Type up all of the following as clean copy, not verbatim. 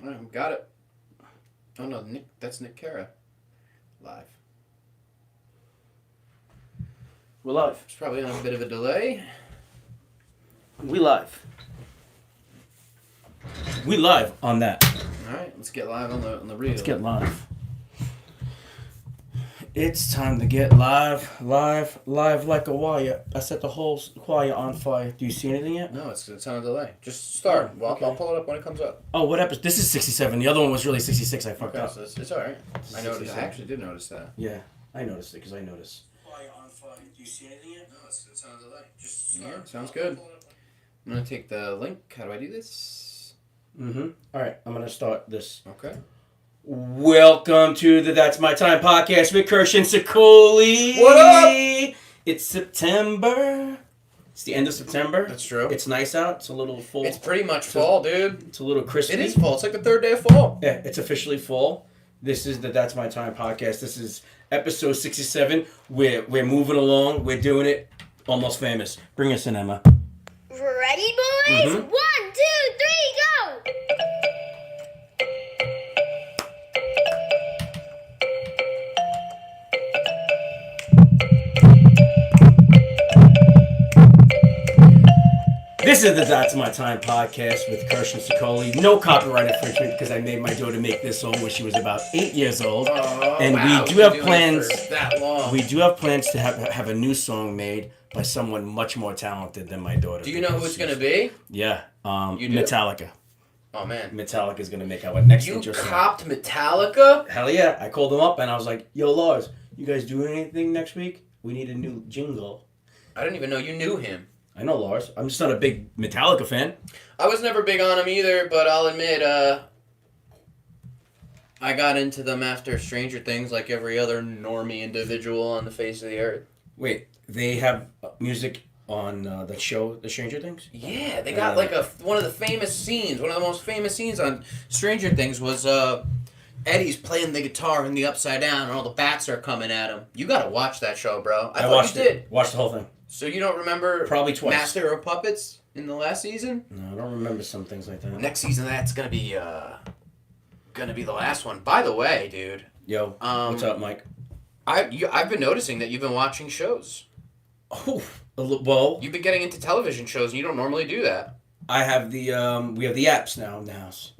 Alright, got it. Oh no, that's Nick Cara. Live. We're live. It's probably on a bit of a delay. We live. We live on that. Alright, let's get live on the reel. Let's get live. It's time to get live like a wire. I set the whole choir on fire. Do you see anything yet? No, it's on a delay. Just start. Oh, Well, okay. I'll pull it up when it comes up. Oh, what episode? This is 67. The other one was really 66. I fucked up. So it's alright. I noticed. I 67. actually did notice that. Yeah, I noticed it because I noticed. Choir on fire. Do you see anything yet? No, it's on a delay. Just start. Yeah, sounds good. I'm gonna take the link. How do I do this? Mm-hmm. All right, I'm gonna start this. Okay. Welcome to the That's My Time podcast with Kirshen Sikoli. What up? It's September. It's the end of September. That's true. It's nice out. It's a little full. It's pretty much fall, dude. It's a little crispy. It is fall. It's like the third day of fall. Yeah, it's officially fall. This is the That's My Time podcast. This is episode 67. We're moving along. We're doing it. Almost famous. Bring us in, Emma. Ready, boys? Mhm. 1, 2, 3, go! This is the That's My Time podcast with Kirshen Sikoli. No copyright infringement because I made my daughter make this song when she was about 8 years old. And wow, we do we've have been doing plans. it for that long. We do have plans to have a new song made by someone much more talented than my daughter. Do you know who it's gonna be? Yeah, You do? Metallica. Oh man. Metallica is gonna make our next You intro song. copped Metallica? Hell yeah! I called them up and I was like, "Yo, Lars, you guys doing anything next week? We need a new jingle." I didn't even know you knew him. I know Lars. I'm just not a big Metallica fan. I was never big on him either, but I'll admit, I got into them after Stranger Things, like every other normie individual on the face of the earth. Wait, they have music on the show, The Stranger Things? Yeah, they got like one of the famous scenes. One of the most famous scenes on Stranger Things was Eddie's playing the guitar in the Upside Down, and all the bats are coming at him. You gotta watch that show, bro. I thought watched you it. did. Watched the whole thing. So you don't remember Probably twice. Master of Puppets in the last season? No, I don't remember some things like that. Next season, that's gonna be the last one. By the way, dude, Yo, what's up, Mike? I've been noticing that you've been watching shows. Oh, well, You've been getting into television shows, and you don't normally do that. I have the we have the apps now in the house.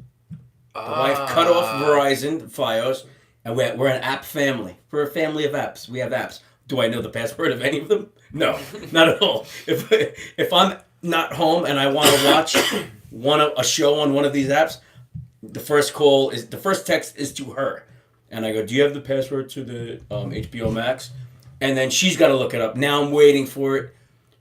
The wife cut off Verizon, Fios, and we're an app family. We're a family of apps. We have apps. Do I know the password of any of them? No, not at all. If I'm not home and I want to watch a show on one of these apps, the first text is to her, and I go, "Do you have the password to the HBO Max?" And then she's got to look it up. Now I'm waiting for it,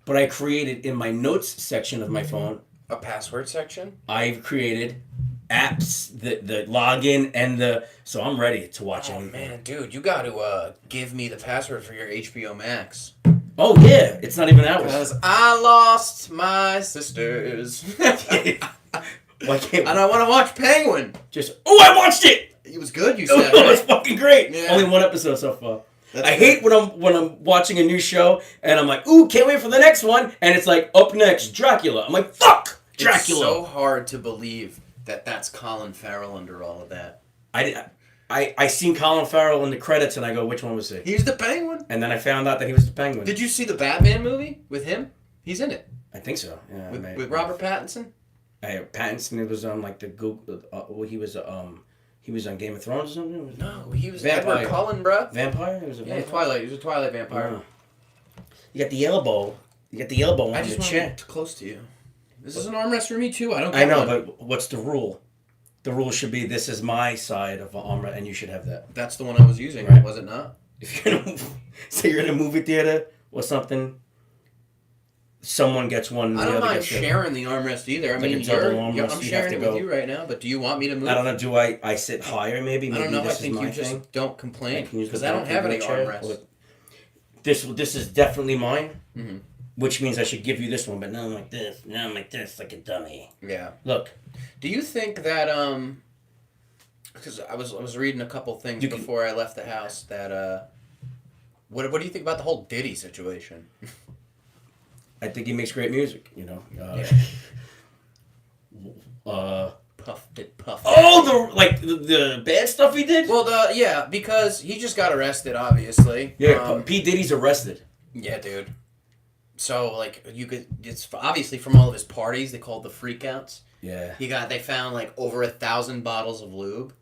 but I created in my notes section of my phone. A password section? I've created apps, the login and so I'm ready to watch Oh anything. man, dude, you got to give me the password for your HBO Max. Oh yeah, it's not even ours. Because I lost my sisters. Why can't And I want to watch Penguin. I watched it. It was good, you It said. was Right? fucking great. Yeah. Only one episode so far. That's I good. hate when I'm watching a new show and I'm like, ooh, can't wait for the next one, and it's like up next Dracula. I'm like, fuck Dracula. It's so hard to believe that that's Colin Farrell under all of that. I seen Colin Farrell in the credits and I go, which one was he? He's the Penguin. And then I found out that he was the Penguin. Did you see the Batman movie with him? He's in it. I think so. Yeah. With Robert Pattinson? Pattinson. It was on like the Google. He was on Game of Thrones or something. No, he was Vampire. Edward Cullen, bruh. Vampire. He was a Yeah, vampire. Twilight. He was a Twilight vampire. You got the elbow. You got the elbow I on just the want to chair. get close to you. This is an armrest for me too. I don't. I Get know, one. but what's the rule? The rule should be this is my side of the armor, and you should have that. That's the one I was using, Right. was it not? If you're gonna say you're in a movie theater or something, someone gets one. And I the don't other mind gets the other. sharing the armrest either. I Like mean, a double armrest, I'm you sharing have it to with go- you right now. But do you want me to move? I don't know. Do I sit higher? Maybe. I Maybe don't know. I this think is my you just thing. don't complain can use the because I don't back have of any the chair. armrests. This is definitely mine, Mhm. which means I should give you this one. But now I'm like this. Now I'm like this, like a dummy. Yeah. Look, Do you think that because I was reading a couple things You can- before I left the house that what do you think about the whole Diddy situation? I think he makes great music. You know. Puff Daddy. Oh, the bad stuff he did. Well, yeah, because he just got arrested, obviously. Yeah, P Diddy's arrested. Yeah, dude. So like it's obviously from all of his parties. They called the freakouts. Yeah. They found like over 1,000 bottles of lube.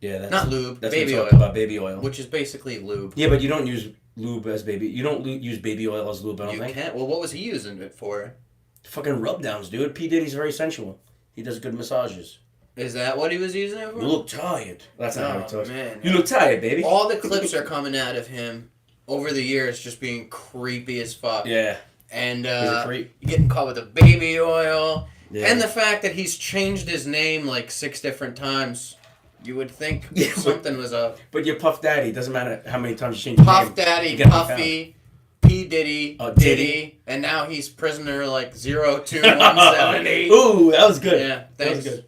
Yeah, that's Not lube, That's baby what we oil. talked about, baby oil. Which is basically lube. Yeah, but you don't use lube as baby. You don't use baby oil as lube. I don't You think. can't. Well, what was he using it for? Fucking rub downs, dude. P Diddy's very sensual. He does good massages. Is that what he was using it for? You look tired. That's not how he Oh talks. man. You look tired, baby. All the clips are coming out of him over the years, just being creepy as fuck. Yeah. And He's a creep. getting caught with the baby oil, Yeah. and the fact that he's changed his name like 6 different times. You would think Yeah, something was up. But you're Puff Daddy. Doesn't matter how many times you change your Puff name. Daddy, you gotta be Puffy, P Diddy, Oh, Diddy, and now he's prisoner like 02178. Ooh, that was good. Yeah, That was thanks. good.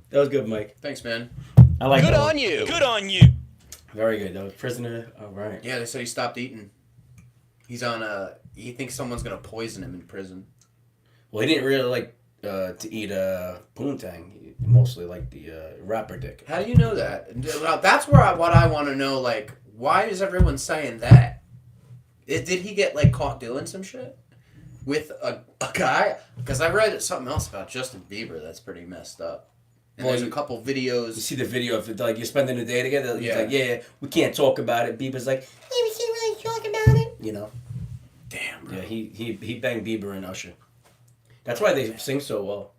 That was good, Mike. Thanks, man. I like Good that on one. you. Good on you. Very good. That was prisoner. All right. Yeah, they said he stopped eating. He's on he thinks someone's gonna poison him in prison. Well, he didn't really like to eat poontang. He mostly liked the rapper dick. How do you know that? Well, that's what I want to know. Like, why is everyone saying that? Did he get like caught doing some shit with a guy? Because I read something else about Justin Bieber that's pretty messed up. And Well, there's a you- couple You videos. see the video of it, like you're spending the day together. He's Yeah. like, yeah, we can't talk about it. Bieber's like, yeah, we can't really talk about it. You know. Damn, bro. Yeah, he banged Bieber and Usher. That's why they sing so well.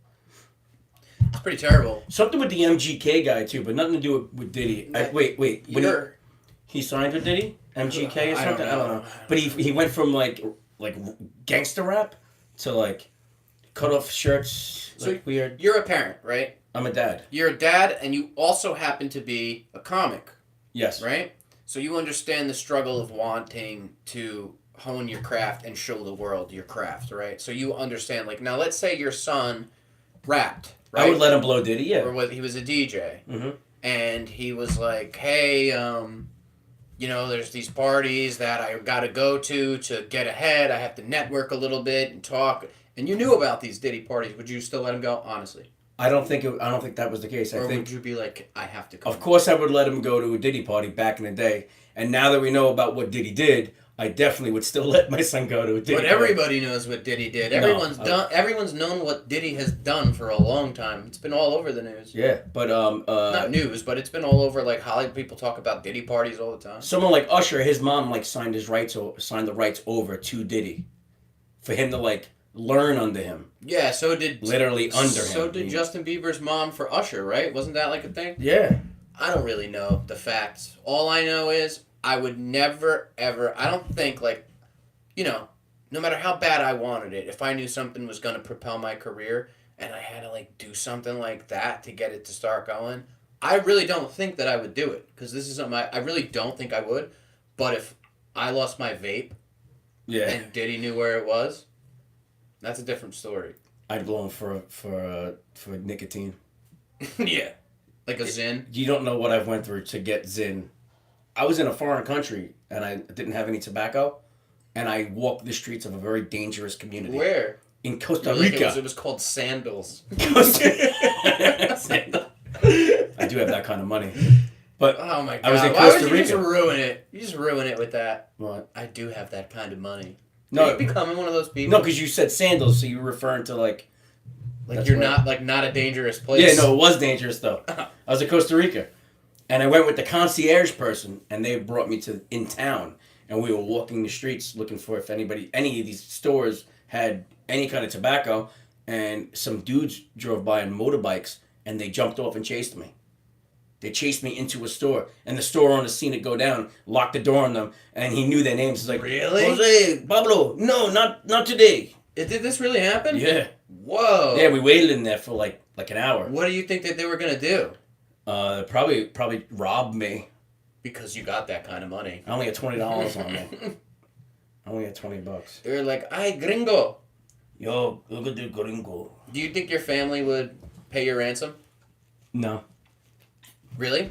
It's pretty terrible. Something with the MGK guy too, but nothing to do with Diddy. Wait. When he signed with Diddy, MGK or I don't something. I don't know. know. But he went from like gangster rap to like cut off shirts. So Like weird. You're a parent, right? I'm a dad. You're a dad, and you also happen to be a comic, Yes. right? So you understand the struggle of wanting to hone your craft and show the world your craft, right? So you understand, like, now let's say your son rapped, right? I would let him blow Diddy. Yeah. Or he was a DJ, Mm-hmm. and he was like, hey, you know, there's these parties that I got to go to get ahead. I have to network a little bit and talk. And you knew about these Diddy parties. Would you still let him go, honestly? I don't think that was the case. I Or think would you be like, I have to come? Of course, I would let him go to a Diddy party back in the day. And now that we know about what Diddy did, I definitely would still let my son go to a Diddy But party. everybody knows what Diddy did. Everyone's known what Diddy has done for a long time. It's been all over the news. Yeah, but Not news, but it's been all over. Like Hollywood people talk about Diddy parties all the time. someone like Usher, his mom like signed the rights over to Diddy, for him to like learn under him. Yeah, so did Literally under him. So did Justin Bieber's mom for Usher, right? Wasn't that like a thing? Yeah. I don't really know the facts. All I know is I would never, ever, I don't think, like, you know, no matter how bad I wanted it, if I knew something was going to propel my career and I had to, like, do something like that to get it to start going, I really don't think that I would do it. Because this is something I really don't think I would. But if I lost my vape Yeah. and Diddy knew where it was, that's a different story. I'd blow him for nicotine. Yeah. Like a Zyn. You don't know what I've went through to get Zyn. I was in a foreign country and I didn't have any tobacco, and I walked the streets of a very dangerous community. Where? In Costa Like Rica. it was called Sandals. I do have that kind of money. But Oh my god! I was in Why Costa would you just Rica. ruin it? You just ruin it with that. What? I do have that kind of money. No. Are you becoming one of those people? No, because you said sandals, so you were referring to like like that's you're right. not a dangerous place. Yeah, no, it was dangerous though. I was in Costa Rica, and I went with the concierge person, and they brought me to in town, and we were walking the streets looking for if any of these stores had any kind of tobacco, and some dudes drove by on motorbikes, and they jumped off and chased me. They chased me into a store, and the store owner seen it go down, locked the door on them, and he knew their names. He's like, Really? Jose, Pablo, no, not today. Did this really happen? Yeah. Whoa. Yeah, we waited in there for like an hour. What do you think that they were gonna do? Probably rob me. Because you got that kind of money. I only had $20 on me. I only had $20. They were like, "Ay, gringo." Yo, look at the gringo. Do you think your family would pay your ransom? No. Really?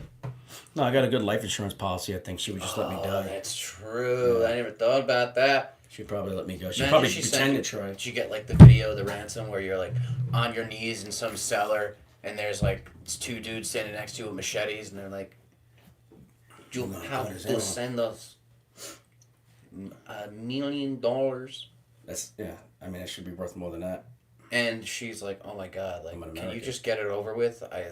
No, I got a good life insurance policy. I think she would just let me die. That's true. I never thought about that. She'd probably let me go. She'd Imagine probably she pretend to sent- try. Did you get like the video of the ransom where you're like on your knees in some cellar and there's like it's two dudes standing next to you with machetes, and they're like, "You Oh my have God, is to that- send us $1 million." That's yeah. I mean, it should be worth more than that. And she's like, "Oh my God, I'm like, an can you American. just get it over with? I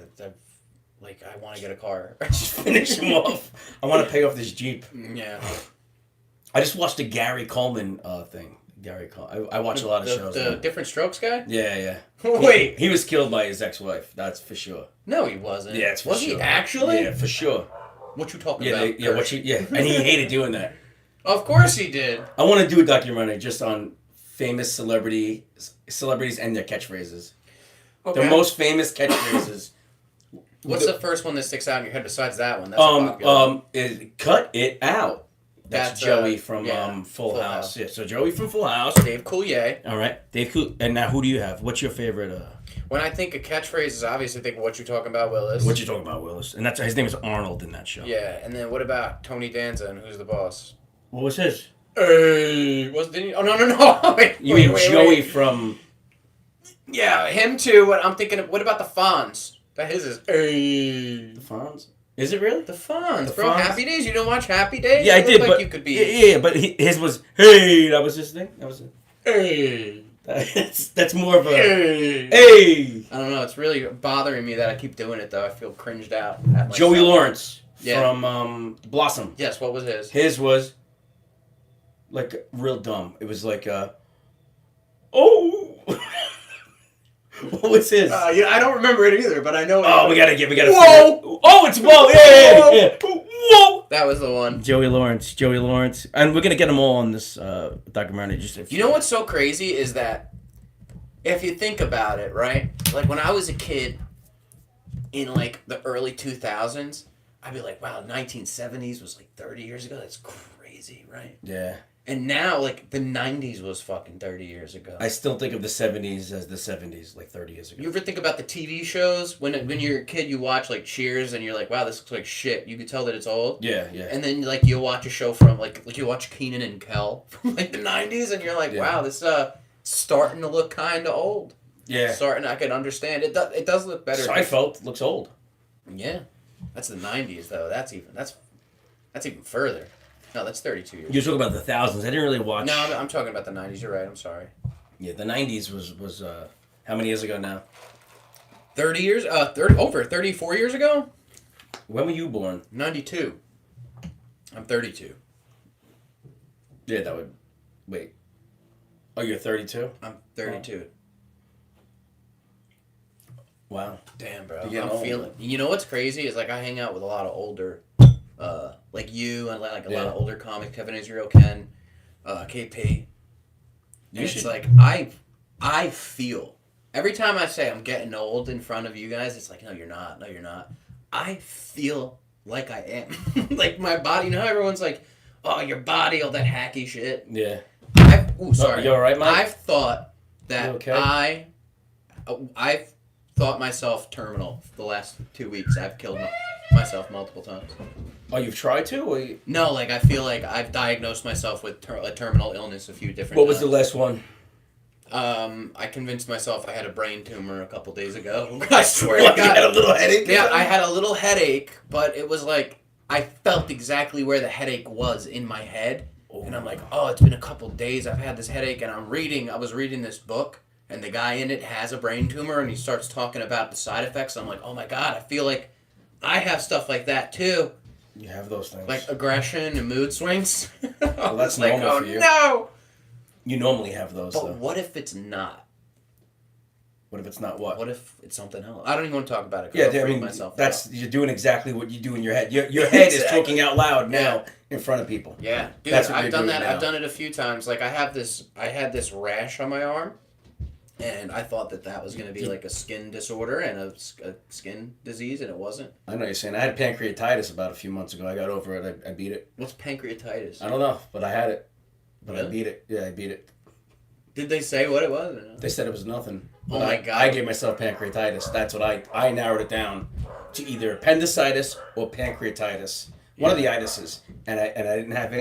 want to get a car." Just finish him off. I want to pay off this Jeep. Yeah. I just watched the Gary Coleman thing. Gary Coleman. I watch a lot of shows. The now. Different Strokes guy? Yeah, yeah. Wait. He was killed by his ex-wife. That's for sure. No, he wasn't. Yeah, it's for Was sure. he actually? Yeah, for sure. What you talking Yeah, about? yeah. What you? Yeah, and he hated doing that. Of course he did. I want to do a documentary just on famous celebrities and their catchphrases. Okay. The most famous catchphrases. What's the first one that sticks out in your head besides that one? That's a popular. Is cut it out. That's Joey uh, from yeah, Full Full House. House. Yeah, so Joey from Full House. Dave Coulier. All right, Dave. And now who do you have? What's your favorite? When I think of catchphrases, obviously think of What You Talking About, Willis. What you talking about, Willis? And that's his name is Arnold in that show. Yeah, and then what about Tony Danza and Who's the Boss? What was his? Hey, didn't he? Oh no! Wait, You mean wait, Joey wait. from? Yeah, him too. What I'm thinking of. What about the Fonz? That his is. Hey. The Fonz? Is it really? The Fonz, The bro. Fonz? Happy Days. You don't watch Happy Days? Yeah, I You look did, like but you could be. yeah, but his was hey. That was his thing. That was it. Hey. That's more of a Hey. hey. I don't know. It's really bothering me that I keep doing it though. I feel cringed out. At myself. Joey Lawrence Yeah. from Blossom. Yes. What was his? His was like real dumb. It was like oh. What was his? Yeah, I don't remember it either, but I know. Oh, we gotta. Whoa! Oh, it's whoa! Yeah. Whoa! That was the one. Joey Lawrence, and we're gonna get them all on this documentary. Just if You know what's so crazy is that if you think about it, right? Like when I was a kid in like the early 2000s, I'd be like, wow, 1970s was like 30 years ago. That's crazy, right? Yeah. And now, like, the 90s was fucking 30 years ago. I still think of the 70s as the 70s, like 30 years ago. You ever think about the TV shows? When you're a kid, you watch, like, Cheers, and you're like, wow, this looks like shit. You can tell that it's old. Yeah, yeah. And then, like, you'll watch a show from, like you watch Keenan and Kel from, like, the 90s, and you're like, Yeah. wow, this, starting to look kind of old. Yeah. I can understand. It does look better. Seinfeld looks old. Yeah. That's the 90s, though. That's even further. No, that's 32 years. You were talking about the thousands. I didn't really watch. No, I'm talking about the 90s. You're right. I'm sorry. Yeah, the 90s was how many years ago now? 30 years? Over 34 years ago? When were you born? 92. I'm 32. Yeah, that would. Wait. Oh, you're 32? I'm 32. Wow. Damn, bro. You're getting I'm old. feeling. You know what's crazy is like I hang out with a lot of older, like you and like a lot of older comics, Kevin Israel, Ken, KP. And it's like I feel every time I say I'm getting old in front of you guys, it's like no, you're not. No, you're not. I feel like I am. Like my body. You know how everyone's like, oh, your body, all that hacky shit. Yeah. Sorry. You all right, Mike? I've thought that You okay? I've thought myself terminal for the last 2 weeks. I've killed myself multiple times. Oh, you've tried to? Or you... No, like I feel like I've diagnosed myself with a terminal illness a few different What was the times. last one? I convinced myself I had a brain tumor a couple days ago. I swear What, to you God. had a little headache? or Yeah, something? I had a little headache, but it was like I felt exactly where the headache was in my head. And I'm like, oh, it's been a couple days. I've had this headache, and I was reading this book, and the guy in it has a brain tumor, and he starts talking about the side effects. I'm like, oh my God, I feel like I have stuff like that too. You have those things. Like aggression and mood swings. Well, that's like, normal oh for you. no! You normally have those, But though. what if it's not? What if it's not what? What if it's something else? I don't even want to talk about it. 'Cause Yeah, I'll I freak mean, myself that's out. you're doing exactly what you do in your head. Your head is Exactly. talking out loud now in front of people. Yeah, dude, That's what I've you're done doing that. now. I've done it a few times. Like I had this rash on my arm, and I thought that was going to be like a skin disorder and a skin disease, and it wasn't. I know what you're saying. I had pancreatitis about a few months ago. I got over it. I beat it. What's pancreatitis? I don't know, but I had it. But I Really? beat it. Yeah, I beat it. Did they say what it was? Or no? They said it was nothing. Oh But my I- God. I gave myself pancreatitis. That's what I narrowed it down to either appendicitis or pancreatitis. One of the itises, and I didn't have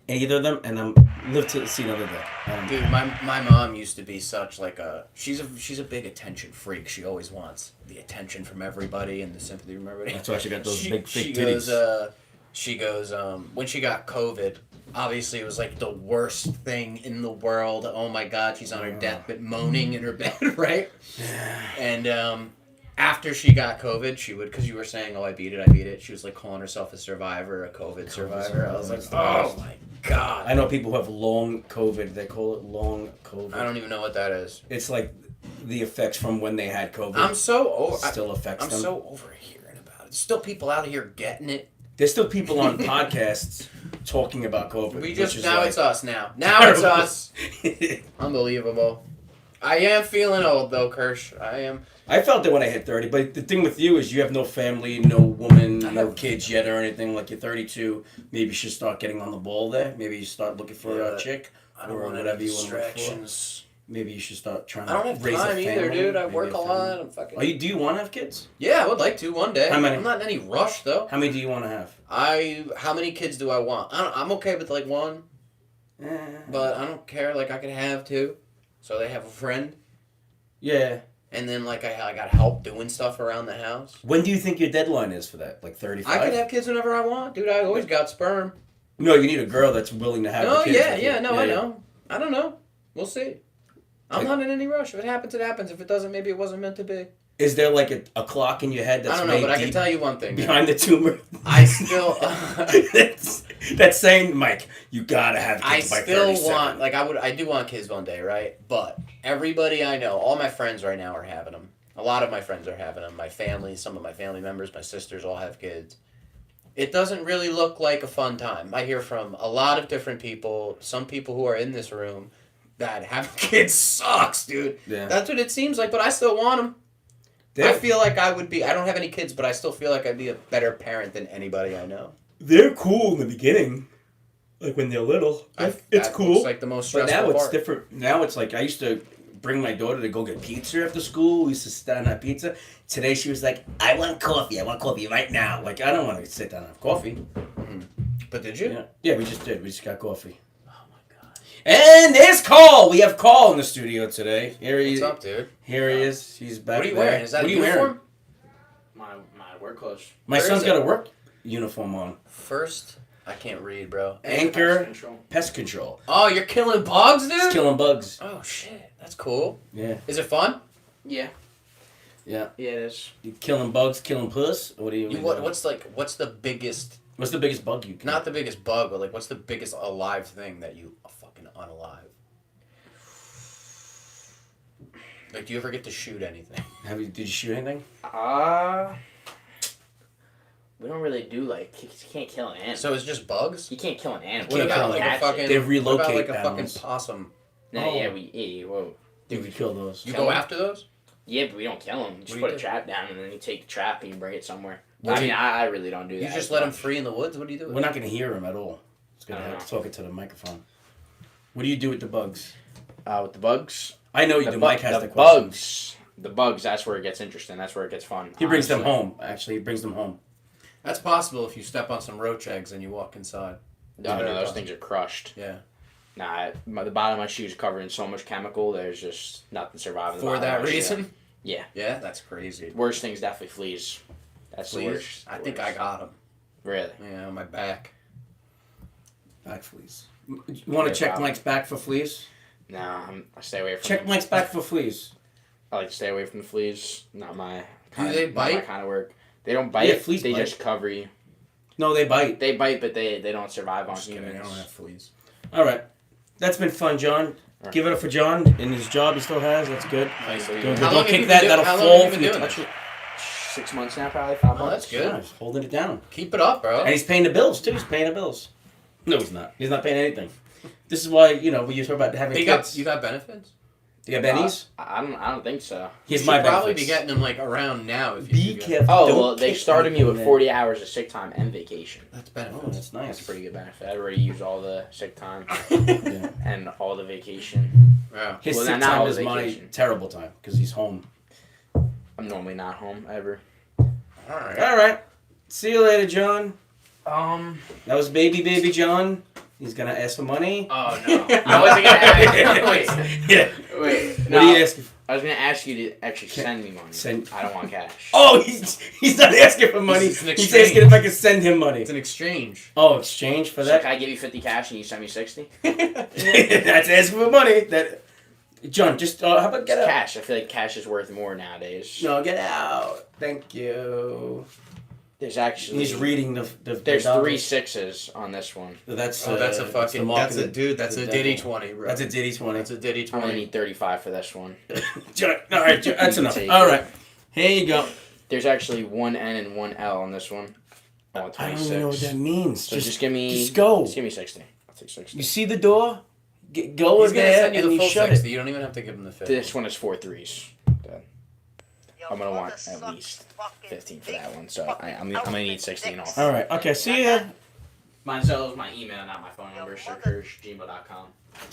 either of them, and I'm lived to see another day. Dude, my mom used to be such like a she's a big attention freak. She always wants the attention from everybody and the sympathy from everybody. That's why she got those big she titties. She goes when she got COVID. Obviously, it was like the worst thing in the world. Oh my God, she's on her deathbed, moaning in her bed, right? And after she got COVID, she would, because you were saying, "Oh, I beat it." She was like calling herself a survivor, a COVID survivor. I was like, oh my God. I know people who have long COVID. They call it long COVID. I don't even know what that is. It's like the effects from when they had COVID. I'm so over. Still affects them. I'm so over hearing about it. There's still people out here getting it. There's still people on podcasts talking about COVID. We just it's us now. Now it's us. Unbelievable. I am feeling old though, Kirsch. I am. I felt it when I hit 30, but the thing with you is you have no family, no woman, no kids yet or anything. Like you're 32, maybe you should start getting on the ball there. Maybe you start looking for a chick I don't or want whatever any you want to look for. distractions. Maybe you should start trying I don't have to raise a time family. either, dude. I maybe work a family. lot. I'm fucking. Do you want to have kids? Yeah, I would like to one day. How many? I'm not in any rush though. How many do you want to have? How many kids do I want? I'm okay with like one, but I don't care. Like I could have two, so they have a friend, Yeah. and then like I got help doing stuff around the house. When do you think your deadline is for that? Like 35? I can have kids whenever I want, dude. I always got sperm. No, you need a girl that's willing to have Oh the kids. yeah, with you. yeah. No, I know. I don't know. We'll see. I'm not in any rush. If it happens, it happens. If it doesn't, maybe it wasn't meant to be. Is there like a clock in your head that's I don't know, made but I can deep tell you one thing. behind the tumor? I still. that's saying, Mike, you gotta have I kids by still 37. want, like, I do want kids one day, right? But everybody I know, all my friends right now are having them. A lot of my friends are having them. My family, some of my family members, my sisters all have kids. It doesn't really look like a fun time. I hear from a lot of different people, some people who are in this room, that having kids sucks, dude. Yeah. That's what it seems like, but I still want them. I feel like I would be, I don't have any kids, but I still feel like I'd be a better parent than anybody I know. They're cool in the beginning, like when they're little. It's cool. It's like the most But stressful now it's part. different. Now it's like I used to bring my daughter to go get pizza after school. We used to sit down and have pizza. Today she was like, I want coffee. I want coffee right now. Like, I don't want to sit down and have coffee. But did you? Yeah, we just did. We just got coffee. Oh my God. And there's Cole. We have Cole in the studio today. Here he What's is. up, dude? Here he is. He's back. What are you there. wearing? Is that what a are you uniform? wearing? My work clothes. My Where son's is got it? a work uniform on. First, I can't read, bro. Anchor Control. Pest Control. Oh, you're killing bugs, dude? It's killing bugs. Oh, shit. That's cool. Yeah. Is it fun? Yeah. Yeah. Yeah, it is. You killing bugs, killing puss? Or what do you What's the biggest, What's the biggest bug you can? not the biggest bug, but like, what's the biggest alive thing that you are fucking unalive? Like, do you ever get to shoot anything? Did you shoot anything? We don't really do like you can't kill an animal. So it's just bugs? You can't kill an animal. What You You got about like a catch fucking, it. They what about relocate like a animals. fucking possum? No, Oh. whoa. You could kill those. You Kill go 'em? after those? Yeah, but we don't kill them. You just What do put you a do? trap down and then you take the trap and you bring it somewhere. What I do mean, you- I really don't do that. You just as let them much. free in the woods? What do you do? We're not going to hear him at all. It's going I to don't have to talk it to the microphone. What do you do with the bugs? With the bugs. I know you The do. bu- Mike has the the question. bugs. The bugs. That's where it gets interesting. That's where it gets fun. He brings them honestly. home. Actually, he brings them home. That's possible if you step on some roach eggs and you walk inside. No, Very those possible. things are crushed. Yeah. Nah, the bottom of my shoes covered in so much chemical. There's just nothing surviving. the For bottom of that my shoe. reason? Yeah. Yeah, that's crazy. Worst thing's definitely fleas. That's the Fleas? worst. I think I got them. Really. Yeah, on my back. Back fleas. You want to Yeah, check probably. Mike's back for fleas? Nah, I stay away from. Check Mike's back for fleas. I like to stay away from the fleas. Not my. they Not my bite? kind of work. They don't bite. Yeah, fleas they bite. just cover you. No, they bite. They bite, but they don't survive on Just kidding, I humans. don't have fleas. All right. That's been fun, John. Right. Give it up for John in his job he still has. That's good. Nice. Don't, How long don't have kick you that. been That'll how long fall have you if been you doing touch this? it. 6 months now, probably 5 Oh, months. that's good. Yeah, he's holding it down. Keep it up, bro. And he's paying the bills, too. He's paying the bills. No, he's not. He's not paying anything. This is why, we used to talk about having kids. You got benefits? You got bennies? I don't think so. Here's You my should probably benefits. be getting them like around now if you Be do get- careful. Oh Don't well, they kick started me anything with there. 40 hours of sick time and vacation. That's Oh, benefits. that's nice. That's a pretty good benefit. I already used all the sick time Yeah. and all the vacation. Yeah. His Well, sick now time all is the my vacation. terrible time because he's home. I'm normally not home ever. All right. All right. See you later, John. That was baby John. He's gonna ask for money. Oh no, I wasn't gonna ask. Yeah. Wait. What are you asking? I was gonna ask you to actually send me money. I don't want cash. Oh, he's not asking for money. It's an He's exchange. asking if I can send him money. It's an exchange. Oh, exchange for So that? can I give you 50 cash and you send me 60? That's asking for money. That, John, just how about get out? Cash. I feel like cash is worth more nowadays. No, get out. Thank you. There's actually. He's reading the There's dollars. 3 6s on this one. That's That's a the fucking. That's a marketing. dude. That's a the Diddy devil. 20, bro. That's a Diddy 20. That's a Diddy I'm gonna 20. need 35 for this one. John, all right, John, that's enough. Take All it. right, here you go. There's actually 1 N and 1 L on this one. Oh, I don't even know what that means. So just give me. Just go. Just give me 60. I'll take 60. You see the door? Go He's in gonna there send you and the you full shut 60. it. You don't even have to give him the 50. This one is 4 3s. I'm gonna want at least 15 for that one, so I'm gonna need 60 and all. All right. Okay. See ya. My Zell's my email, not my phone number. sirkirsch@gmail.com.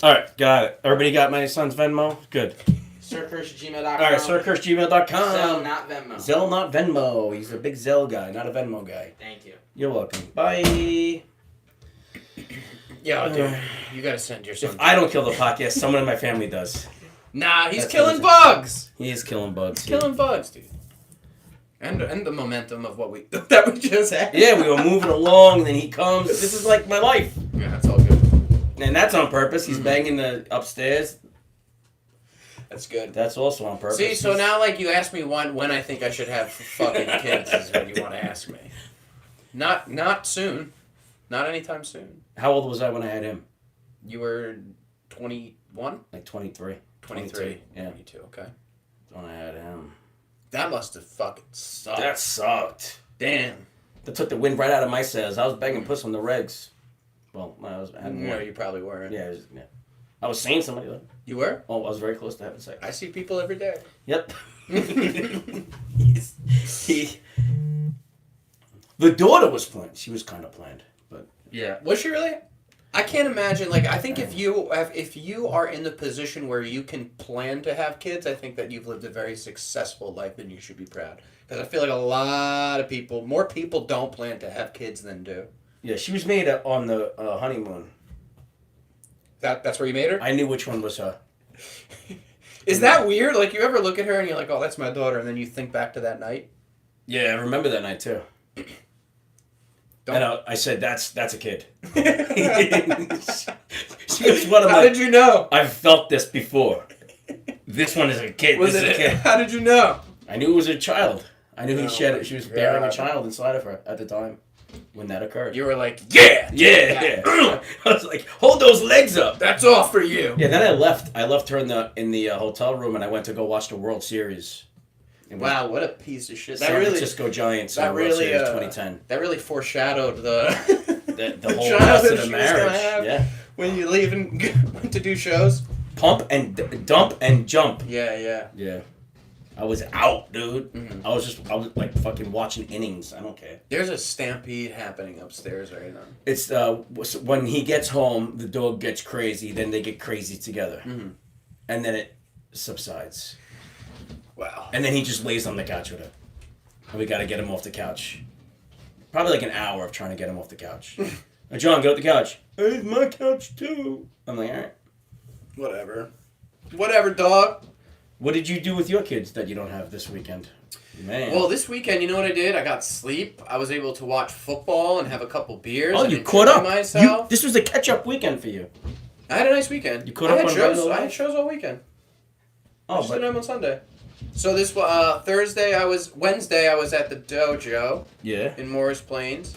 All right. Got it. Everybody got my son's Venmo? Good. sirkirsch@gmail.com. All right. SirCurseGmail.com. Zell, not Venmo. Zell, not Venmo. He's a big Zell guy, not a Venmo guy. Thank you. You're welcome. Bye. Yeah, dude. You gotta send your son. If I don't kill the podcast, someone in my family does. Nah, he's That's killing easy. bugs. He is killing bugs. Killing bugs, dude. And the momentum of what we that we just had. Yeah, we were moving along, and then he comes. This is like my life. Yeah, that's all good. And that's on purpose. He's banging the upstairs. That's good. That's also on purpose. See, so now like you ask me when I think I should have fucking kids is what you want to ask me. Not soon. Not anytime soon. How old was I when I had him? You were 21? Like 23. 23. Yeah. 22, okay. When I had him. That must have fucking sucked. That sucked. Damn. That took the wind right out of my sails. I was banging puss on the regs. Well, I had No, one. you probably weren't. Yeah, I was saying somebody. Though. You were? Oh, I was very close to having sex. I see people every day. Yep. The daughter was planned. She was kind of planned, but Yeah. Was she really? I can't imagine. Like, I think if you are in the position where you can plan to have kids, I think that you've lived a very successful life, and you should be proud. Because I feel like a lot of people, more people, don't plan to have kids than do. yeah, she was made on the honeymoon. That's where you made her. I knew which one was her. Is that weird? Like, you ever look at her and you're like, oh, that's my daughter, and then you think back to that night? Yeah, I remember that night too. And I said, "That's a kid." She was one of How my. did you know? I've felt this before. This one is a kid. Was this it? is a kid. How did you know? I knew it was a child. I knew Oh she had. She was bearing a God. child inside of her at the time when that occurred. You were like, yeah, Yeah. I was like, hold those legs up. that's all for you. Yeah. Then I left. I left her in the hotel room, and I went to go watch the World Series. And Wow, what a piece of shit. That San really, Francisco Giants. that in the World really, Series 2010. that really foreshadowed the The whole child rest that of the she was gonna marriage. have Yeah. when you leave and went to do shows. Pump and dump and jump. Yeah. Yeah. I was out, dude. Mhm. I was like fucking watching innings. I don't care. There's a stampede happening upstairs right now. It's when he gets home, the dog gets crazy. Then they get crazy together, Mhm. and then it subsides. Wow. And then he just lays on the couch with her, and we got to get him off the couch. Probably like an hour of trying to get him off the couch. Now, John, get off the couch. Hey, it's my couch too. I'm like, all right. Whatever, dog. What did you do with your kids that you don't have this weekend? Man. Well, this weekend, you know what I did? I got sleep. I was able to watch football and have a couple beers. oh, and you enjoy caught up. myself. This was a catch-up weekend for you. I had a nice weekend. You caught I up had on shows. regular I had life? shows all weekend. Oh, Just but did them on Sunday. So this Wednesday I was at the dojo yeah, in Morris Plains.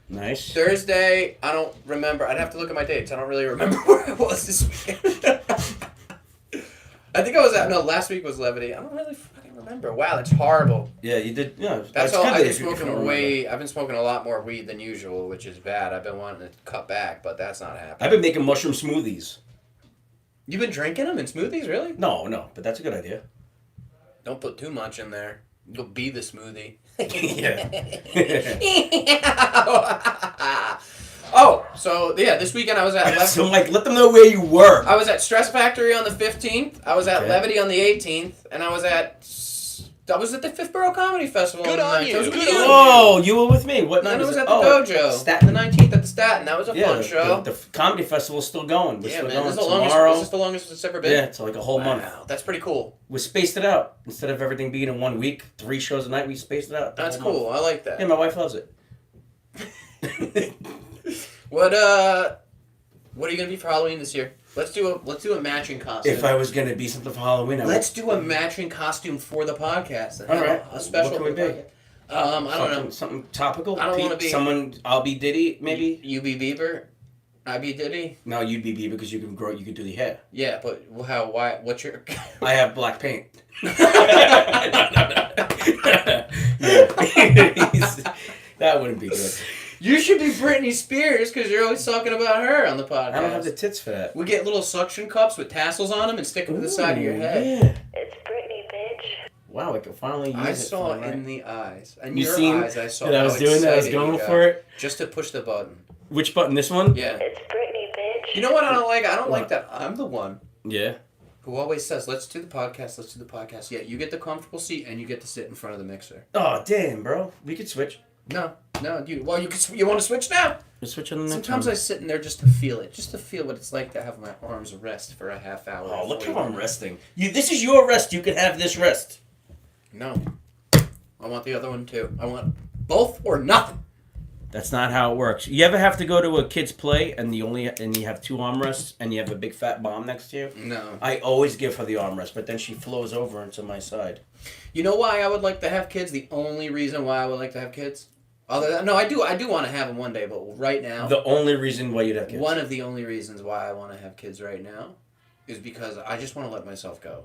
nice. Thursday, I don't remember. I'd have to look at my dates. I don't really remember where I was this weekend. I think I was last week was Levity. I don't really fucking remember. Wow, that's horrible. Yeah, you did. Yeah, That's it's all. good I've that been if you can smoking remember. I've been smoking a lot more weed than usual, which is bad. I've been wanting to cut back, but that's not happening. I've been making mushroom smoothies. You've been drinking them in smoothies, really? No, but that's a good idea. Don't put too much in there. You'll be the smoothie. Yeah. Oh, so yeah, this weekend I was at So, Mike, let them know where you were. Stress Factory on the 15th. I was at Okay. Levity on the 18th, and I was at I was at the Fifthboro Comedy Festival. Good on the on 9th. you. That was a Good good on one. Oh, you were with me. What No, night it was was it? at the Oh, Dojo. Staten. The 19th at the Staten. That was a fun show. The comedy festival's still going. We're Yeah, still man. going This is tomorrow. the longest it's ever been? Yeah, it's like a whole month. Wow, that's pretty cool. We spaced it out. Instead of everything being in 1 week, 3 shows a night, we spaced it out. the That's whole cool. month. I like that. Yeah, my wife loves it. What are you gonna be for Halloween this year? Let's do a matching costume. If I was going to be something for Halloween, I would. Let's do a matching costume for the podcast. And All have right. a special. What can we be? I don't know. Something topical? I don't Pete, wanna be- Someone, I'll be Diddy, maybe? You be Bieber, I be Diddy. No, you'd be B because you can grow, you can do the hair. Yeah, but why? What's your? I have black paint. That wouldn't be good. You should be Britney Spears because you're always talking about her on the podcast. I don't have the tits for that. We get little suction cups with tassels on them and stick them to the side of your Ooh, head. Yeah. It's Britney, bitch. Wow, I can finally use I it. saw for it right. in the eyes. And You your seen eyes, I saw that I was how doing that? I was excited going you got for it. just to push the button. Which button? This one? Yeah. It's Britney, bitch. You know what I don't like? I don't What? like that I'm the one Yeah. who always says, let's do the podcast, let's do the podcast. Yeah, you get the comfortable seat and you get to sit in front of the mixer. Oh, damn, bro. We could switch. No, you want to switch now? We'll switch on the next Sometimes I one. sit in there just to feel it, just to feel what it's like to have my arms rest for a half hour. Oh, look before how you- I'm resting. This is your rest. You can have this rest. No. I want the other one too. I want both or nothing. That's not how it works. You ever have to go to a kid's play and you have 2 armrests and you have a big fat bomb next to you? No. I always give her the armrest, but then she flows over into my side. You know why I would like to have kids? The only reason why I would like to have kids? Other than, no, I do want to have them one day, but right now, The only reason why you'd have kids. one of the only reasons why I want to have kids right now is because I just want to let myself go.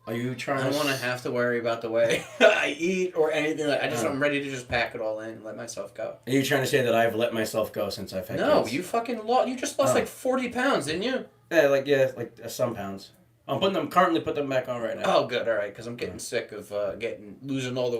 Are you trying I don't to... want to have to worry about the way I eat or anything. I'm ready to just pack it all in and let myself go. Are you trying to say that I've let myself go since I've had No, kids? you just lost Oh. like 40 pounds, didn't you? Yeah, some pounds. I'm currently putting them back on right now. Oh, good, all right, because I'm getting sick of gaining all the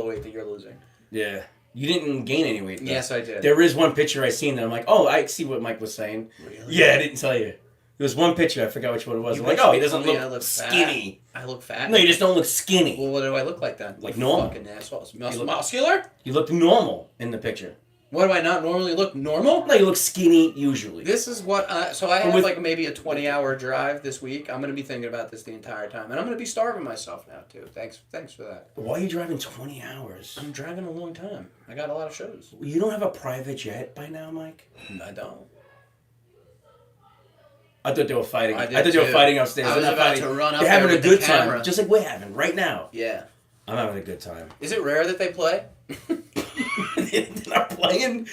weight that you're losing. Yeah. You didn't gain any weight, though. Yes, I did. There is one picture I seen that I'm like, oh, I see what Mike was saying. Really? Yeah, I didn't tell you. There was one picture, I forgot which one it was. You I'm like, mentioned oh, he doesn't something, I look look fat. skinny. I look fat. No, you just don't look skinny. Well, what do I look like then? Like normal. Fucking asshole. look- Muscular? You look normal in the picture. What do I not normally look normal? No, you look skinny usually. This is what. So I have With- like maybe a 20-hour drive this week. I'm gonna be thinking about this the entire time, and I'm gonna be starving myself now too. Thanks for that. Why are you driving 20 hours? I'm driving a long time. I got a lot of shows. You don't have a private jet by now, Mike? I don't. I thought they were fighting. I I, did thought they were too. fighting upstairs. I They're was not about fighting. to run up They're there having a with the good camera. time, just like we're having right now. Yeah. I'm having a good time. Is it rare that they play? They're not playing.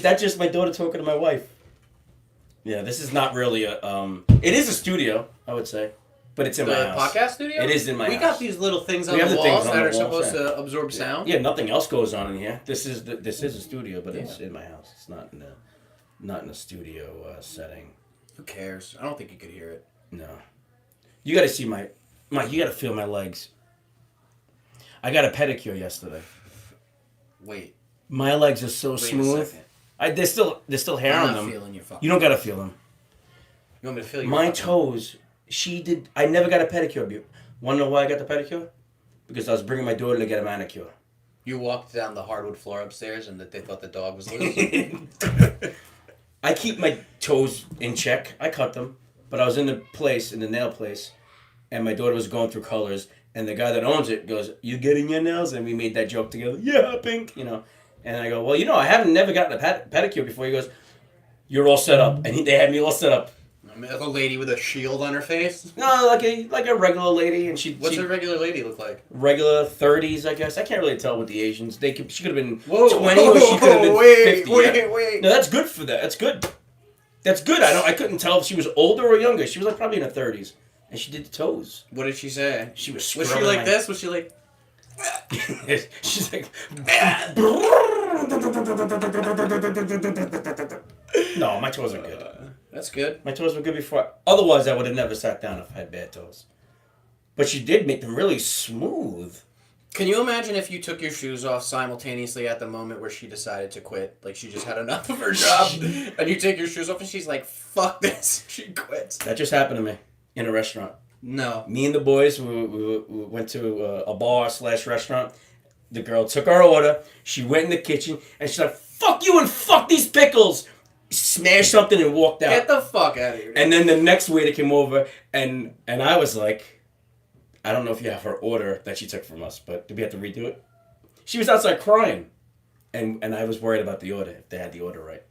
That's just my daughter talking to my wife. Yeah, this is not really a. It is a studio, I would say, but it's in my The house. podcast studio? It is in my We house. got these little things on We have the the things walls on that the are walls, supposed to absorb sound. Yeah, nothing else goes on in here. This is a studio, but it's in my house. It's not in a studio setting. Who cares? I don't think you could hear it. No. You got to see Mike. You got to feel my legs. I got a pedicure yesterday. Wait. My legs are so Wait a smooth. second. There's still hair I'm on not them. feeling your fucking. You don't got to feel them. You want me to feel your My fucking- toes. She did. I never got a pedicure. Want to know why I got the pedicure? Because I was bringing my daughter to get a manicure. You walked down the hardwood floor upstairs and that they thought the dog was loose. I keep my toes in check. I cut them, but I was in the nail place, and my daughter was going through colors, and the guy that owns it goes, "You getting your nails?" And we made that joke together. Yeah, pink, And I go, "Well, I haven't never gotten a pedicure before." He goes, "You're all set up," and they had me all set up. I mean, like a lady with a shield on her face. No, like a regular lady, and What's a regular lady look like? regular 30s, I guess. I can't really tell with the Asians. She could have been Whoa, 20 or she could have been 50. yeah. wait. No, that's good for that. That's good. That's good. I couldn't tell if she was older or younger. She was like probably in her 30s, and she did the toes. What did she say? She was. Was she scrubbing like my- this? Was she like? She's like. No, my toes are good. That's good. My toes were good before. Otherwise, I would have never sat down if I had bad toes. But she did make them really smooth. Can you imagine if you took your shoes off simultaneously at the moment where she decided to quit? Like she just had enough of her job, and you take your shoes off, and she's like, "Fuck this!" She quits. That just happened to me in a restaurant. No. Me and the boys, we went to a bar/restaurant. The girl took our order. She went in the kitchen and she's like, "Fuck you and fuck these pickles." Smashed something and walked out. Get the fuck out of here. And then the next waiter came over and I was like, I don't know if you have her order that she took from us, but did we have to redo it? She was outside crying. And I was worried about the order, if they had the order right.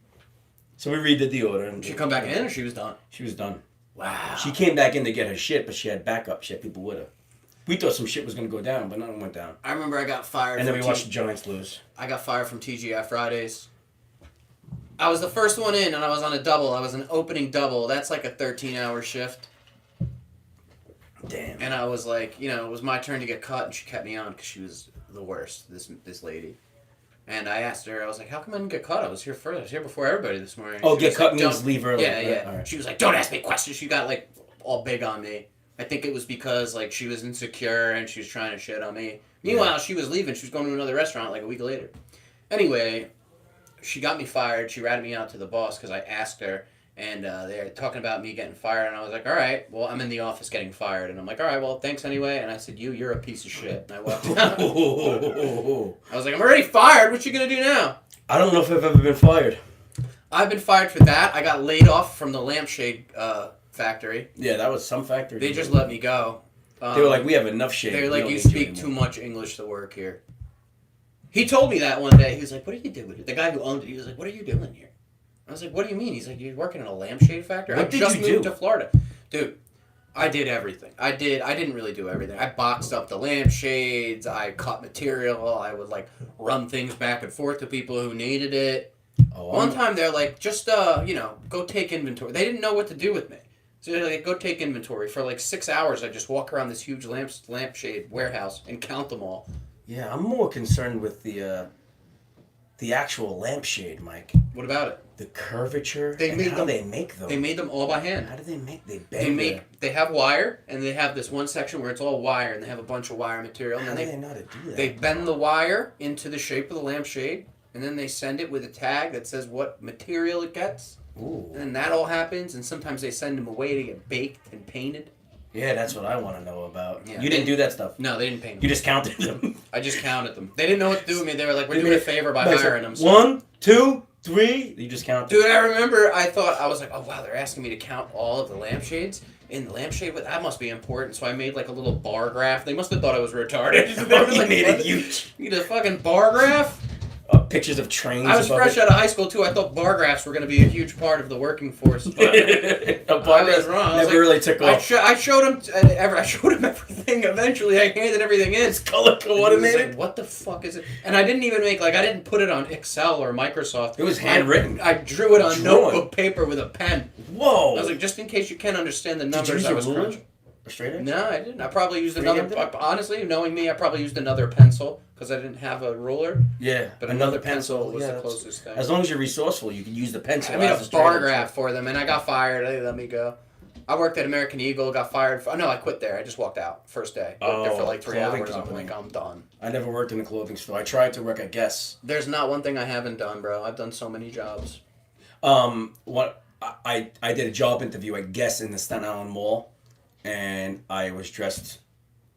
So we redid the order. And Did she come back in or she was done? She was done. Wow. She came back in to get her shit, but she had backup. She had people with her. We thought some shit was going to go down, but nothing went down. I remember I got fired And then from we watched the Giants lose. I got fired from TGI Fridays. I was the first one in and I was on a double. I was an opening double. That's like a 13-hour shift. Damn. And I was like, you know, it was my turn to get cut and she kept me on because she was the worst, this lady. And I asked her, I was like, how come I didn't get cut? I was here first. I was here before everybody this morning. Oh, She get was cut like, means "Don't-" leave early. Yeah, Right, yeah. all right. She was like, don't ask me questions. She got like all big on me. I think it was because like she was insecure and she was trying to shit on me. Meanwhile, she was leaving. She was going to another restaurant like a week later. Anyway, she got me fired. She ratted me out to the boss because I asked her. And they're talking about me getting fired. And I was like, all right, well, I'm in the office getting fired. And I'm like, all right, well, thanks anyway. And I said, you're a piece of shit. And I walked out. I was like, I'm already fired. What you going to do now? I don't know if I've ever been fired. I've been fired for that. I got laid off from the lampshade factory. Yeah, that was some factory. They just let me go. They were like, we have enough shade. They were We like, don't you need speak anymore." too much English to work here. He told me that one day. He was like, what are you doing here? The guy who owned it, he was like, what are you doing here? I was like, what do you mean? He's like, you're working in a lampshade factory? What I did just you moved do? to Florida. Dude, I did everything. I didn't really do everything. I boxed up the lampshades. I cut material. I would like run things back and forth to people who needed it. Oh, One I'm- time they're like, just, go take inventory. They didn't know what to do with me. So they're like, go take inventory. For like 6 hours, I just walk around this huge lampshade warehouse and count them all. Yeah, I'm more concerned with the actual lampshade, Mike. What about it? The curvature. They and made how them- they make them. They made them all by hand. How do they make? They They bend. they have wire, and they have this one section where it's all wire, and they have a bunch of wire material, and How then do they know how to do that? they bend the wire into the shape of the lampshade, and then they send it with a tag that says what material it gets, Ooh. and then that all happens, and sometimes they send them away to get baked and painted. Yeah, that's what I want to know about. Yeah. You didn't do that stuff. No, they didn't paint them. You just counted them. I just counted them. They didn't know what to do with me. They were like, we're doing a favor by hiring them. So. 1, 2, 3. You just counted. Dude, I remember I was like, oh wow, they're asking me to count all of the lampshades in the lampshade, but that must be important. So I made like a little bar graph. They must have thought I was retarded. They were You like, made "What? it huge. You need a fucking bar graph? Pictures of trains. I was above fresh it. out of high school too. I thought bar graphs were going to be a huge part of the working force. But A bar I was graph wrong. I was never like, really took off. I showed him everything. Eventually, I handed everything in. It's color And he was coordinated. like, what the fuck is it? And I didn't even I didn't put it on Excel or Microsoft. It was handwritten. I drew it on Drawn. notebook paper with a pen. Whoa. I was like, just in case you can't understand the Did you numbers, use I a was ruler? crunching. A straight edge? No, I didn't. I probably used Freehanded? another. Honestly, knowing me, I probably used another pencil because I didn't have a ruler. Yeah. But another pencil was Yeah, the that's- closest thing. As long as you're resourceful, you can use the pencil. I made as a straight bar edge. graph for them, and I got fired. They let me go. I worked at American Eagle, got fired. No, I quit there. I just walked out first day. Worked there for like 3 clothing hours. company. I'm like, I'm done. I never worked in a clothing store. I tried to work at Guess. There's not one thing I haven't done, bro. I've done so many jobs. What I did a job interview at Guess in the Staten Island Mall, and I was dressed,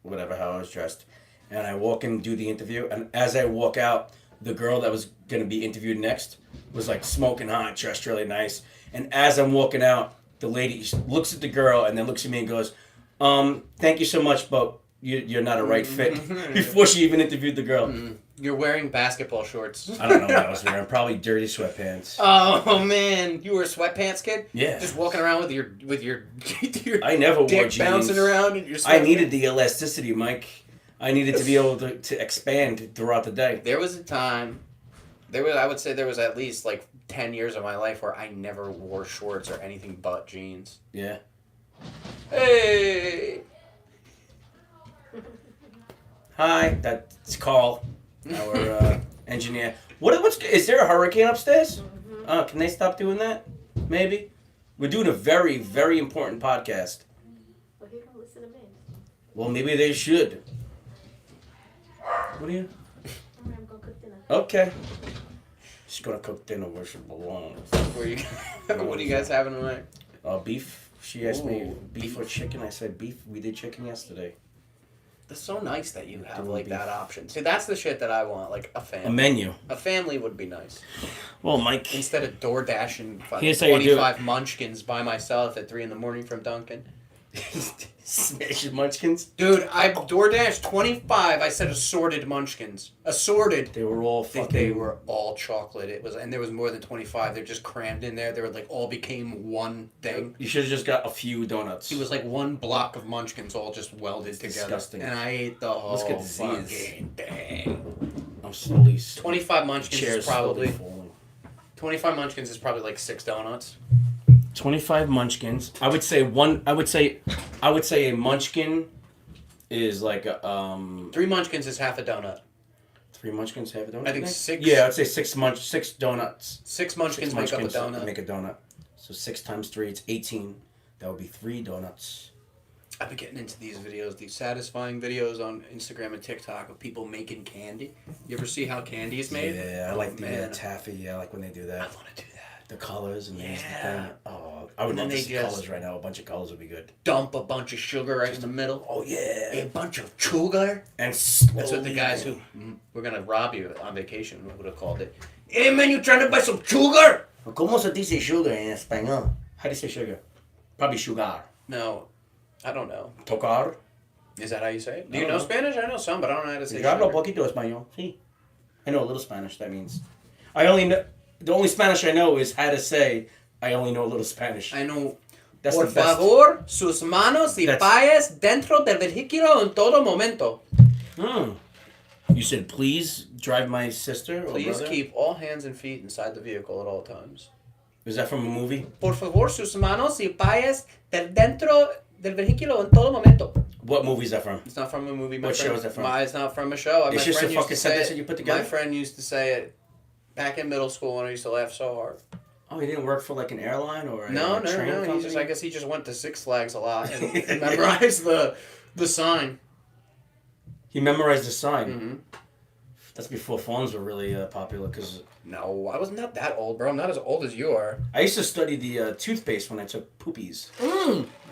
how I was dressed, and I walk in and do the interview, and as I walk out, the girl that was gonna be interviewed next was like smoking hot, dressed really nice, and as I'm walking out, the lady looks at the girl and then looks at me and goes, "Thank you so much, but you're not a right fit." Before she even interviewed the girl. You're wearing basketball shorts. I don't know what I was wearing. Probably dirty sweatpants. Oh man, you were a sweatpants kid? Yeah. Just walking around with your your I never wore dick jeans. bouncing around in your I sweatpants. needed the elasticity, Mike. I needed to be able to expand throughout the day. There was a time, I would say there was at least like 10 years of my life where I never wore shorts or anything but jeans. Yeah. Hey! Hi, that's Carl, our engineer. Is there a hurricane upstairs? Can they stop doing that? Maybe. We're doing a very, very important podcast. Well, he don't listen to me. Well, maybe they should. What are you? I'm gonna cook dinner. Okay. She's gonna cook dinner where she belongs. What do you guys having tonight? Beef. She asked me Ooh, beef or chicken. I said beef. We did chicken yesterday. That's so nice that you have Doing like beef. that option. See, that's the shit that I want. Like a A family. menu. A family would be nice. Well, Mike. Instead of DoorDash and fucking Here's how you do it. 25 munchkins by myself at 3 a.m. from Dunkin'. Smashing munchkins. Dude, I DoorDashed 25. I said assorted munchkins. Assorted. They were all They fucking. were all chocolate. It was, and there was more than 25. They're just crammed in there. They were like all became one thing. You should have just got a few donuts. It was like one block of munchkins all just welded together. disgusting. And I ate the whole Let's get disease. fucking thing. I'm slowly. 25 munchkins Chairs is probably slowly falling. 25 munchkins is probably like 6 donuts. 25 munchkins. I would say a munchkin is like a 3 munchkins is half a donut. 3 munchkins have a donut. I think in it? 6. Yeah, I'd say 6 donuts. 6 munchkins make up a donut. Make a donut. So 6 times 3, it's 18. That would be 3 donuts. I've been getting into these videos, these satisfying videos on Instagram and TikTok of people making candy. You ever see how candy is made? Yeah, I like the man. taffy. Yeah, I like when they do I that. want to do that. The colors and these Yeah. thing. Oh, I would And then love to they see just- colors right now. A bunch of colors would be good. Dump a bunch of sugar right in the middle. Oh yeah. A bunch of sugar. And That's what the guys who were gonna rob you on vacation would have called it. Hey man, you trying to buy some sugar? ¿Cómo se dice sugar en español? How do you say sugar? Probably sugar. No, I don't know. Tocar. Is that how you say it? Do I you don't know know. Spanish? I know some, but I don't know how to say Yo hablo sugar. poquito español. Sí. I know a little Spanish. That means. I only know. The only Spanish I know is how to say. I only know a little Spanish. I know. That's Por the best. favor, sus manos y That's- pies dentro del vehículo en todo momento. You said please drive my sister or Please brother? keep all hands and feet inside the vehicle at all times. Is that from a movie? Por favor, sus manos y pies dentro del vehículo en todo momento. What movie is that from? It's not from a movie. My What friend, show is that from? It's not from a show. It's my just friend a used fucking to say sentence it- that you put together? My friend used to say it back in middle school, and I used to laugh so hard. Oh, he didn't work for like an airline or a No. train He company? just, I guess he just went to Six Flags a lot and memorized the sign. He memorized the sign. Mm-hmm. That's before phones were really popular. Because No, I was not that old, bro. I'm not as old as you are. I used to study the toothpaste when I took poopies.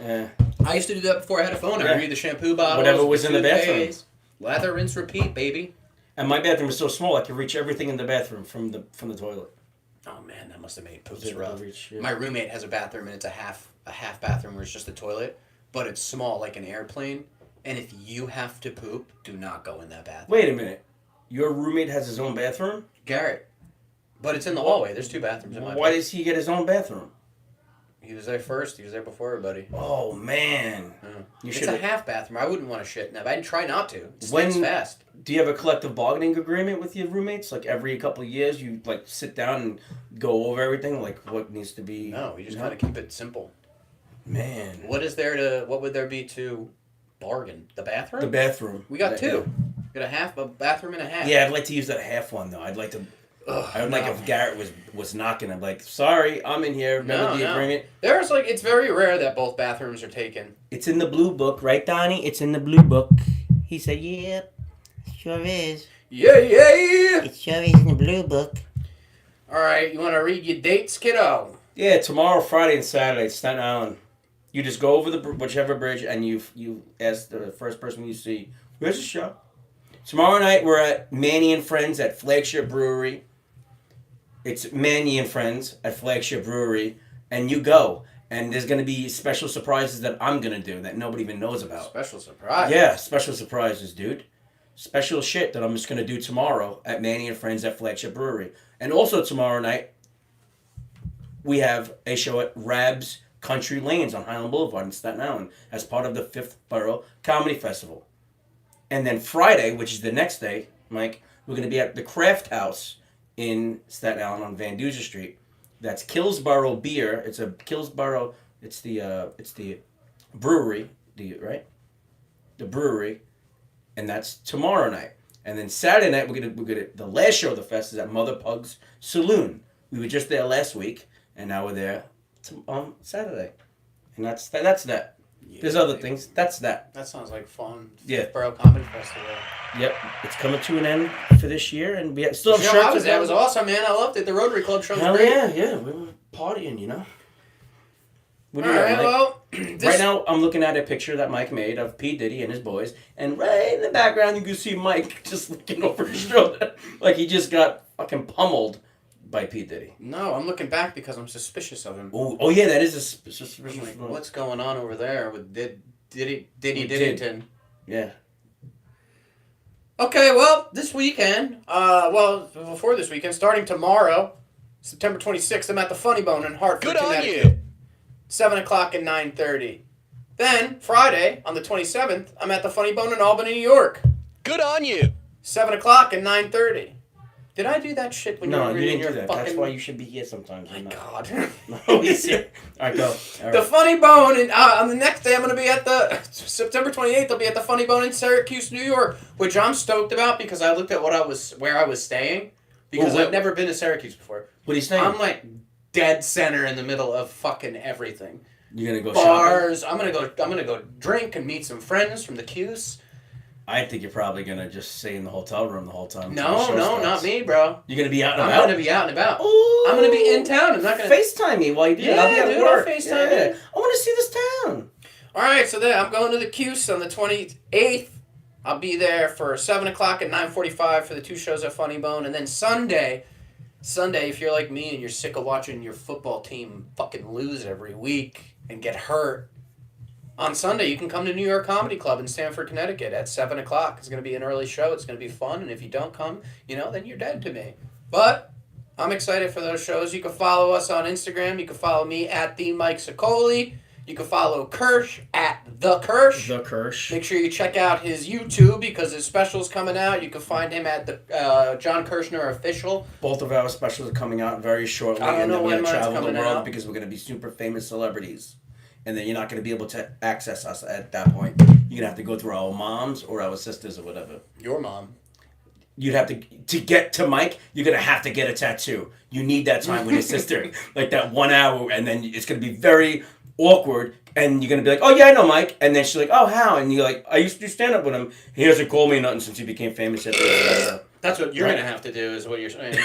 Yeah. I used to do that before I had a phone. Yeah. I'd read the shampoo bottles. Whatever was in the bathroom. toothpaste, Lather, rinse, repeat, baby. And my bathroom was so small I could reach everything in the bathroom from the toilet. Oh man, that must have made poops Was able to rough. reach, yeah. My roommate has a bathroom and it's a half bathroom where it's just a toilet, but it's small like an airplane. And if you have to poop, do not go in that bathroom. Wait a minute. Your roommate has his own bathroom? Garrett. But it's in the hallway. There's 2 bathrooms in my Why place. does he get his own bathroom? He was there first. He was there before everybody. Oh man. Yeah. You It's should. a half bathroom. I wouldn't want to shit in that. I'd try not to. It When- stinks fast. Do you have a collective bargaining agreement with your roommates? Like every couple of years, you like sit down and go over everything, like what needs to be. No, we just No? kind of keep it simple. Man. What would there be to bargain? The bathroom? The bathroom. We got Yeah. 2. We got a bathroom and a half. Yeah, I'd like to use that half one though. I'd like to. I would like no. if Garrett was knocking. I'm like, sorry, I'm in here. Remember the agreement? There's it's very rare that both bathrooms are taken. It's in the blue book, right, Donnie? It's in the blue book. He said, "Yep, sure is. Yeah, yeah. It sure is in the blue book." All right, you want to read your dates, kiddo? Yeah, tomorrow, Friday, and Saturday, Staten Island. You just go over whichever bridge, and you ask the first person you see, "Where's the show?" Tomorrow night, we're at Manny and Friends at Flagship Brewery. It's Manny and Friends at Flagship Brewery, and you go. And there's going to be special surprises that I'm going to do that nobody even knows about. Special surprise. Yeah, special surprises, dude. Special shit that I'm just going to do tomorrow at Manny and Friends at Flagship Brewery. And also tomorrow night, we have a show at Rab's Country Lanes on Highland Boulevard in Staten Island as part of the 5th Borough Comedy Festival. And then Friday, which is the next day, Mike, we're going to be at the Craft House in Staten Island on Van Duzer Street. That's Killsborough Beer. It's a Killsborough. It's the brewery. Right? The brewery, and that's tomorrow night. And then Saturday night we're gonna the last show of the fest is at Mother Pug's Saloon. We were just there last week, and now we're there on Saturday. And that's that. Yeah, There's other things. That's that. That sounds like fun. Yeah. Borough Comedy Festival. Yep. It's coming to an end for this year, and we still have You know, shirts. I was there. It was available. awesome, man. I loved it. The Rotary Club show was Hell great. yeah. We were partying, What do you know, Alright, Mike? well, Right now, I'm looking at a picture that Mike made of P. Diddy and his boys, and right in the background, you can see Mike just looking over his shoulder, like he just got fucking pummeled by P. Diddy. No, I'm looking back because I'm suspicious of him. Oh yeah, that is a I'm suspicious. like, what's going on over there with Diddy Did. Diddington? Yeah. Okay, well, this weekend, before this weekend, starting tomorrow, September 26th, I'm at the Funny Bone in Hartford, Connecticut. 7 o'clock and 9:30. Then, Friday, on the 27th, I'm at the Funny Bone in Albany, New York. Good on you. 7 o'clock and 9:30. Did I do that shit when you No, were you reading didn't your do that. fucking... That's why you should be here sometimes. My You're not. God. No, he's here. All right, go. All The right. Funny Bone, and on the next day I'm going to be at the, September 28th, I'll be at the Funny Bone in Syracuse, New York, which I'm stoked about because I looked at where I was staying, because Oh, what- I've never been to Syracuse before. What are you saying? I'm like dead center in the middle of fucking everything. You're gonna go shopping? Bars. I'm gonna go drink and meet some friends from the Cuse. I think you're probably gonna just stay in the hotel room the whole time. until the No, show no, starts. not me, bro. You're gonna be out and I'm about. gonna be out and about. Ooh. I'm gonna be in town. I'm not gonna. FaceTime me while you do it. Yeah, I'll be at dude, I'll work. FaceTime yeah. you. I want to see this town. All right, so then I'm going to the Cuse on the 28th. I'll be there for 7 o'clock and 9:45 for the two shows at Funny Bone, and then Sunday, if you're like me and you're sick of watching your football team fucking lose every week and get hurt, on Sunday you can come to New York Comedy Club in Stamford, Connecticut at 7 o'clock. It's going to be an early show. It's going to be fun, and if you don't come, then you're dead to me. But I'm excited for those shows. You can follow us on Instagram. You can follow me at the Mike Sicoli. You can follow Kirsch at the Kirsch. The Kirsch. Make sure you check out his YouTube because his special's coming out. You can find him at the John Kirshner Official. Both of our specials are coming out very shortly, I don't and know then we're when gonna mine's travel the coming world out. because we're gonna be super famous celebrities, and then you're not gonna be able to access us at that point. You're gonna have to go through our moms or our sisters or whatever. Your mom. You'd have to get to Mike. You're gonna have to get a tattoo. You need that time with your sister, like that 1 hour, and then it's gonna be very awkward. And you're gonna be like, oh yeah, I know Mike. And then she's like, oh how? And you're like, I used to do stand up with him. He hasn't called me nothing since he became famous. That's what you're Right. going to have to do is what you're saying.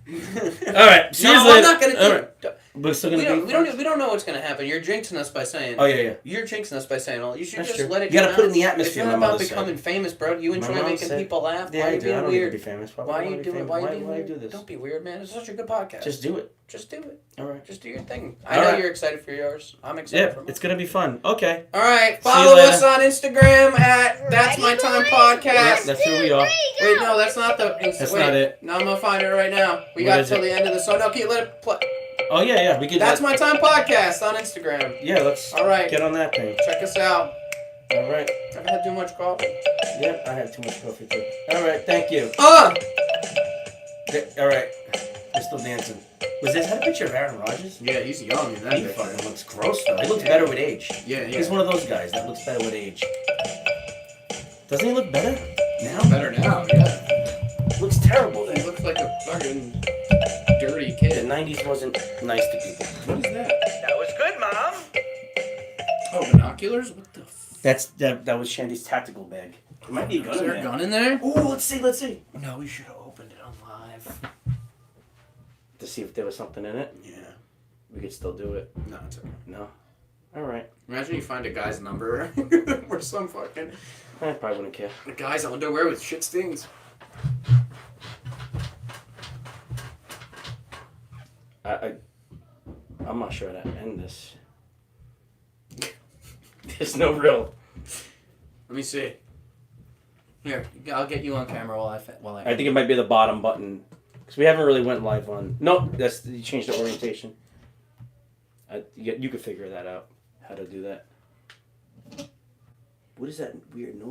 All right, see you No, later. I'm not going All to right. do We're still we gonna don't, be we, don't, we don't know what's going to happen. You're jinxing us by saying... Oh yeah. You're jinxing us by saying all. You should That's just true. let it You gotta come put it out. in the atmosphere, It's not my about mother said. becoming famous, bro. You My enjoy mom making said- people laugh. Yeah, Why are I you do. I being don't need to weird? be famous. Why are would I you be doing? famous? Why are you Why being would I weird? do this? Don't be weird, man. It's such a good podcast. Just do it. Just do it. All right. Just do your thing. I All know right. you're excited for yours. I'm excited Yeah, for mine. it's gonna be fun. Okay. All right, you follow later. us on Instagram at That's My Time Podcast. Yeah, that's who we are. Wait, no, that's not the. That's wait, not it. No, I'm gonna find it right now. We What got is till it? the end of the song. No, okay, let it play. Oh yeah. We could. That's My Time Podcast on Instagram. Yeah, let's. All right. Get on that thing. Check us out. All right. I haven't had too much coffee. Yeah, I had too much coffee too. All right. Thank you. Ah! All right. We're still dancing. Was this had a picture of Aaron Rodgers? Yeah, he's young in that He fucking looks gross though. He looks better with age. Yeah, He's one of those guys that looks better with age. Doesn't he look better now? Better now, yeah. Looks terrible He then. looks like a fucking dirty The kid. 90s wasn't nice to people. What is that? That was good, Mom. Oh, binoculars? What the That was Shandy's tactical bag. There might be a gun Is in there a there. gun in there? Ooh, let's see. No, we should have opened it on live. To see if there was something in it. Yeah. We could still do it. No, it's okay. No. All right. Imagine you find a guy's number or some fucking I probably wouldn't care. a guy's underwear with shit stains. I'm not sure how to end this. There's no real. Let me see. Here, I'll get you on camera while I. I think it might be the bottom button because we haven't really went live on. No, that's you changed the orientation. You could figure that out. How to do that. What is that weird noise?